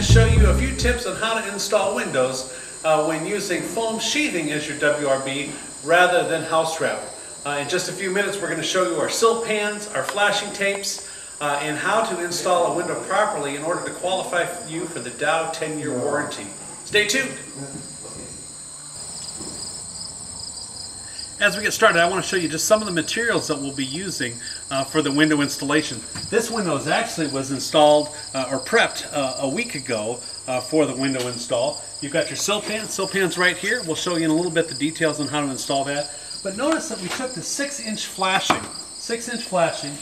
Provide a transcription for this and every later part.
show you a few tips on how to install windows when using foam sheathing as your WRB rather than house wrap. In just a few minutes we're going to show you our sill pans, our flashing tapes, and how to install a window properly in order to qualify you for the Dow 10-year warranty. Stay tuned! As we get started, I want to show you just some of the materials that we'll be using for the window installation. This window was installed or prepped a week ago for the window install. You've got your sill pans right here. We'll show you in a little bit the details on how to install that. But notice that we took the 6-inch flashing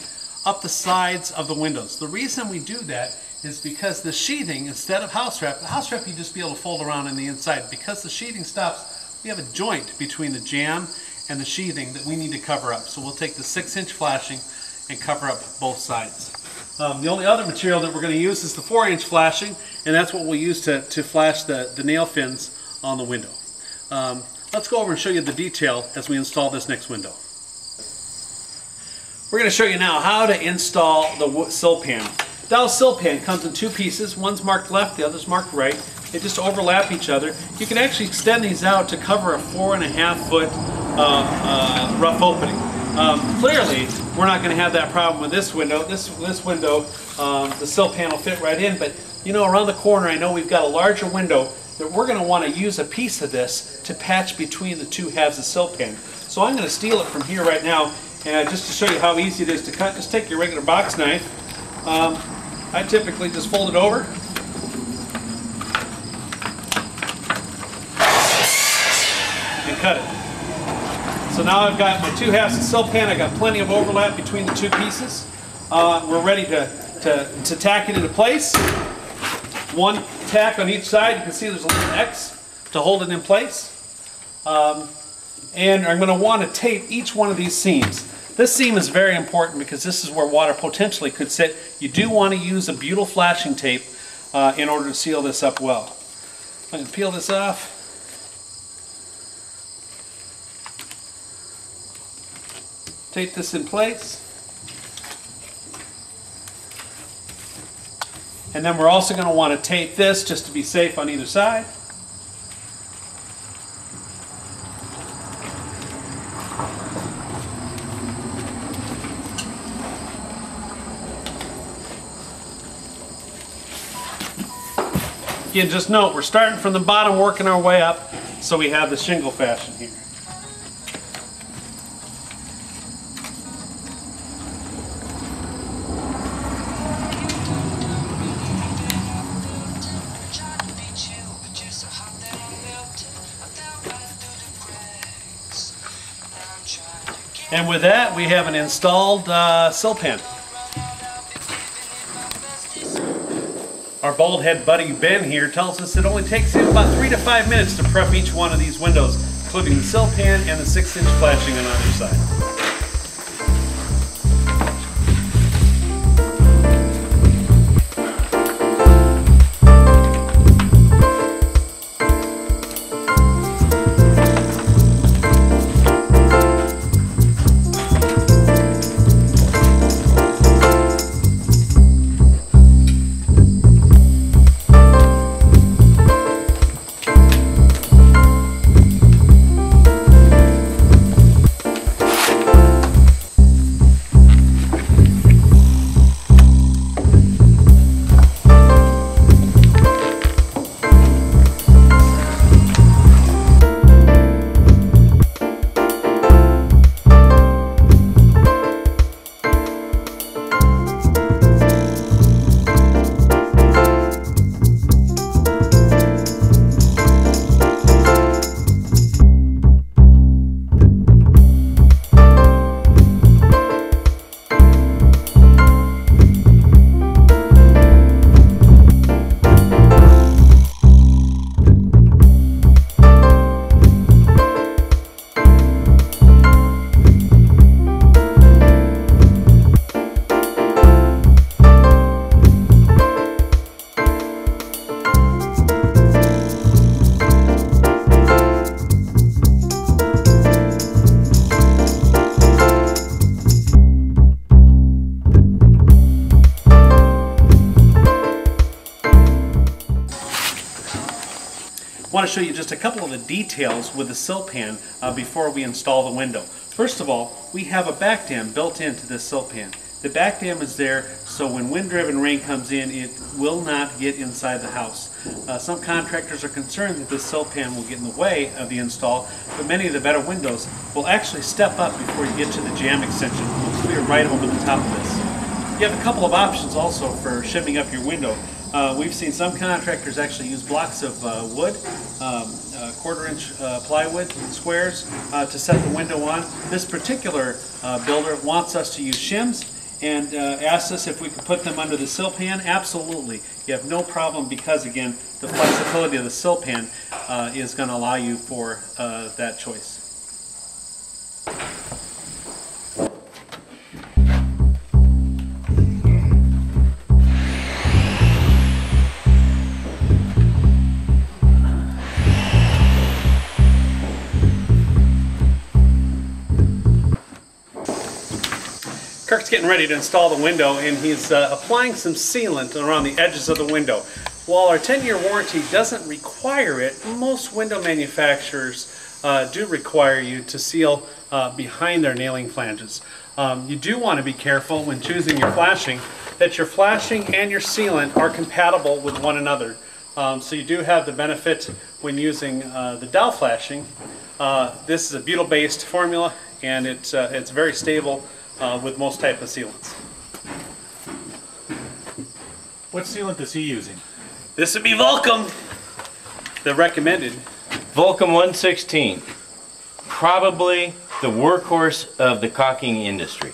up the sides of the windows. The reason we do that is because the sheathing, instead of house wrap, the house wrap you just be able to fold around on the inside. Because the sheathing stops, we have a joint between the jamb and the sheathing that we need to cover up. So we'll take the 6-inch flashing and cover up both sides. The only other material that we're going to use is the 4-inch flashing, and that's what we'll use to flash the nail fins on the window. Let's go over and show you the detail as we install this next window. We're going to show you now how to install the sill pan. Dow's sill pan comes in two pieces. One's marked left, the other's marked right. They just overlap each other. You can actually extend these out to cover a 4.5 foot rough opening. Clearly, we're not going to have that problem with this window. This window, the sill pan will fit right in, but you know, around the corner, I know we've got a larger window that we're going to want to use a piece of this to patch between the two halves of sill pan. So I'm going to steal it from here right now, and just to show you how easy it is to cut, just take your regular box knife. I typically just fold it over. And cut it. So now I've got my two halves of sill pan. I've got plenty of overlap between the two pieces. We're ready to tack it into place. One tack on each side. You can see there's a little X to hold it in place. And I'm going to want to tape each one of these seams. This seam is very important because this is where water potentially could sit. You do want to use a butyl flashing tape in order to seal this up well. I'm going to peel this off. Tape this in place. And then we're also going to want to tape this just to be safe on either side. Again, just note, we're starting from the bottom, working our way up, so we have the shingle fashion here. And with that, we have an installed sill pan. Our bald head buddy Ben here tells us it only takes him about 3 to 5 minutes to prep each one of these windows, including the sill pan and the 6-inch flashing on either side. want to show you just a couple of the details with the sill pan before we install the window. First of all, we have a back dam built into this sill pan. The back dam is there so when wind-driven rain comes in, it will not get inside the house. Some contractors are concerned that this sill pan will get in the way of the install, but many of the better windows will actually step up before you get to the jamb extension. We'll clear right over the top of this. You have a couple of options also for shimming up your window. We've seen some contractors actually use blocks of wood, quarter-inch plywood squares to set the window on. This particular builder wants us to use shims and asked us if we could put them under the sill pan. Absolutely. You have no problem because, again, the flexibility of the sill pan is going to allow you for that choice. Kirk's getting ready to install the window, and he's applying some sealant around the edges of the window. While our 10-year warranty doesn't require it, most window manufacturers do require you to seal behind their nailing flanges. You do want to be careful when choosing your flashing that your flashing and your sealant are compatible with one another. So you do have the benefit when using the dowel flashing. This is a butyl-based formula, and it's very stable with most type of sealants. What sealant is he using? This would be Vulcum, the recommended. Vulcum 116, probably the workhorse of the caulking industry.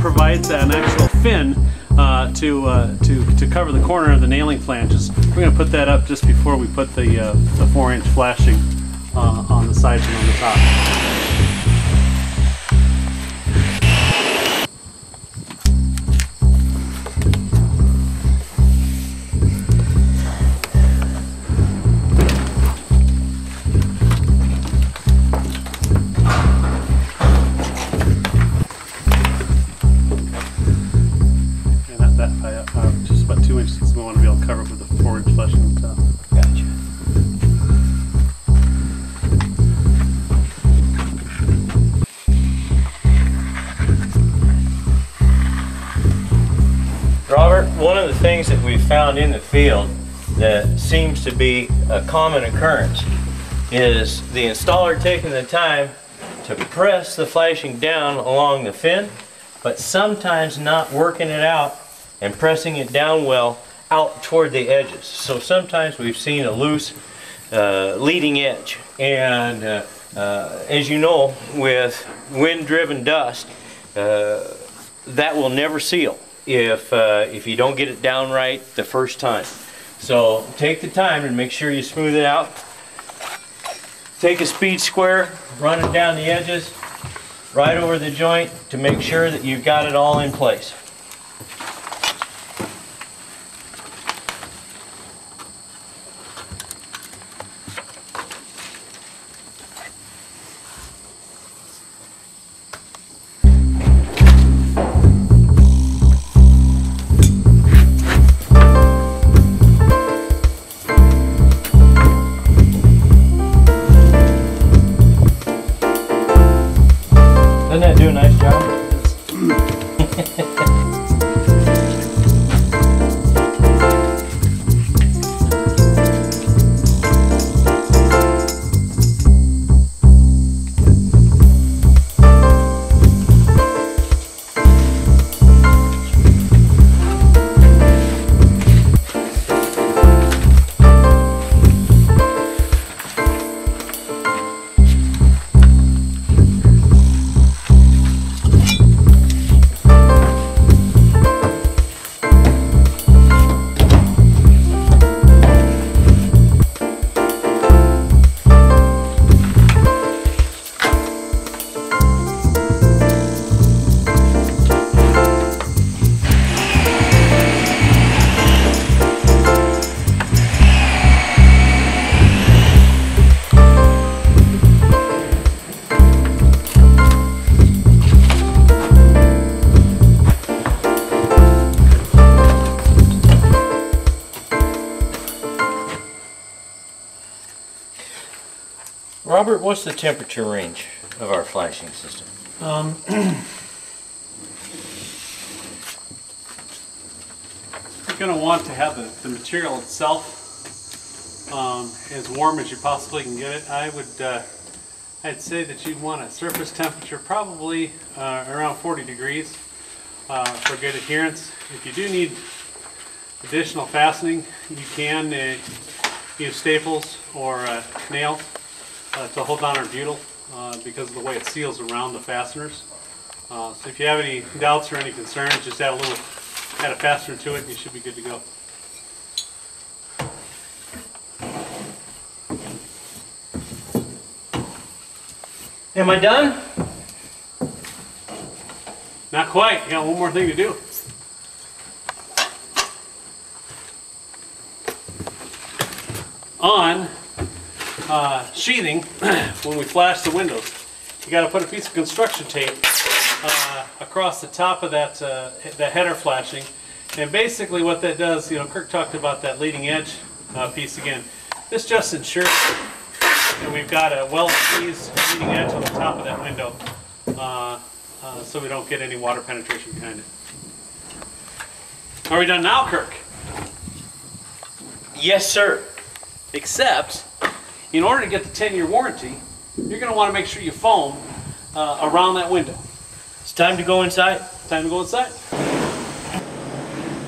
provides an actual fin to cover the corner of the nailing flanges. We're going to put that up just before we put the 4-inch flashing on the sides and on the top. Just about 2 inches, we want to be able to cover it with a 4-inch flashing on top. Gotcha. Robert, one of the things that we've found in the field that seems to be a common occurrence is the installer taking the time to press the flashing down along the fin, but sometimes not working it out and pressing it down well out toward the edges. So sometimes we've seen a loose leading edge, and as you know, with wind-driven dust, that will never seal if you don't get it down right the first time. So take the time and make sure you smooth it out. Take a speed square, run it down the edges, right over the joint to make sure that you've got it all in place. Doesn't that do a nice job? Robert, what's the temperature range of our flashing system? You're going to want to have the material itself as warm as you possibly can get it. I'd say that you'd want a surface temperature probably around 40 degrees for good adherence. If you do need additional fastening, you can use staples or nails to hold down our butyl because of the way it seals around the fasteners. So if you have any doubts or any concerns, just add a fastener to it and you should be good to go. Am I done? Not quite. You got one more thing to do. On sheathing, when we flash the windows, you got to put a piece of construction tape across the top of that header flashing, and basically what that does, you know, Kirk talked about that leading edge piece again. This just ensures that we've got a well-squeezed leading edge on the top of that window, so we don't get any water penetration behind it. Are we done now, Kirk? Yes, sir. Except, in order to get the 10-year warranty, you're going to want to make sure you foam around that window. It's time to go inside. Time to go inside.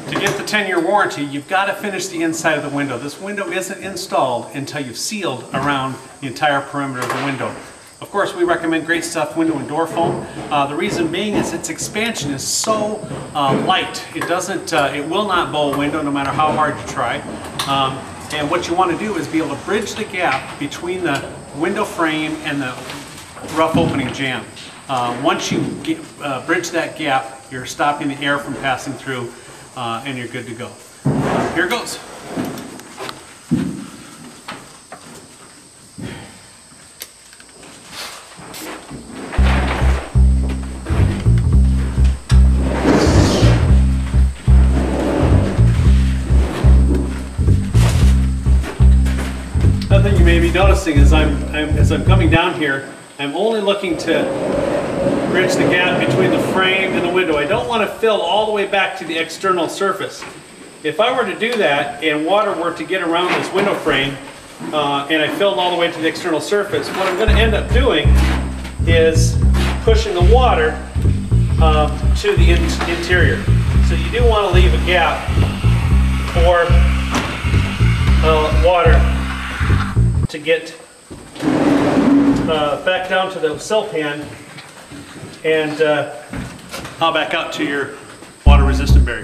To get the 10-year warranty, you've got to finish the inside of the window. This window isn't installed until you've sealed around the entire perimeter of the window. Of course, we recommend Great Stuff window and door foam. The reason being is its expansion is so light. It will not bow a window no matter how hard you try. And what you want to do is be able to bridge the gap between the window frame and the rough opening jamb. Once you bridge that gap, you're stopping the air from passing through and you're good to go. Here goes. Nothing you may be noticing as I'm coming down here, I'm only looking to bridge the gap between the frame and the window. I don't want to fill all the way back to the external surface. If I were to do that and water were to get around this window frame and I filled all the way to the external surface, what I'm going to end up doing is pushing the water to the interior. So you do want to leave a gap for water to get back down to the sill pan and back out to your water resistant barrier.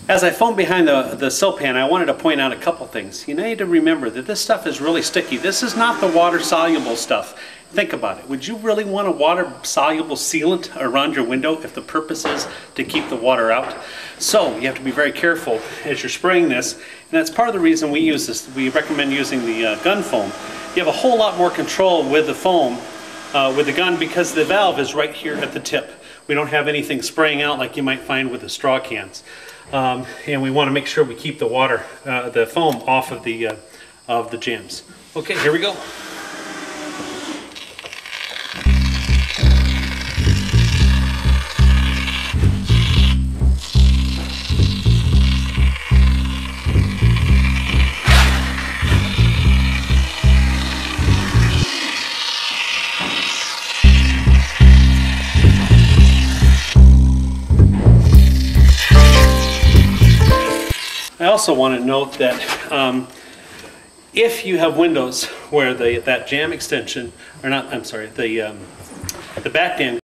As I foam behind the sill pan, I wanted to point out a couple things. You need to remember that this stuff is really sticky. This is not the water soluble stuff. Think about it. Would you really want a water soluble sealant around your window if the purpose is to keep the water out? So you have to be very careful as you're spraying this, and that's part of the reason we use this. We recommend using the gun foam. You have a whole lot more control with the foam with the gun because the valve is right here at the tip. We don't have anything spraying out like you might find with the straw cans. And we want to make sure we keep the water, the foam off of the jams. Okay, here we go. I also want to note that if you have windows where that jam extension, or not, I'm sorry, the back dam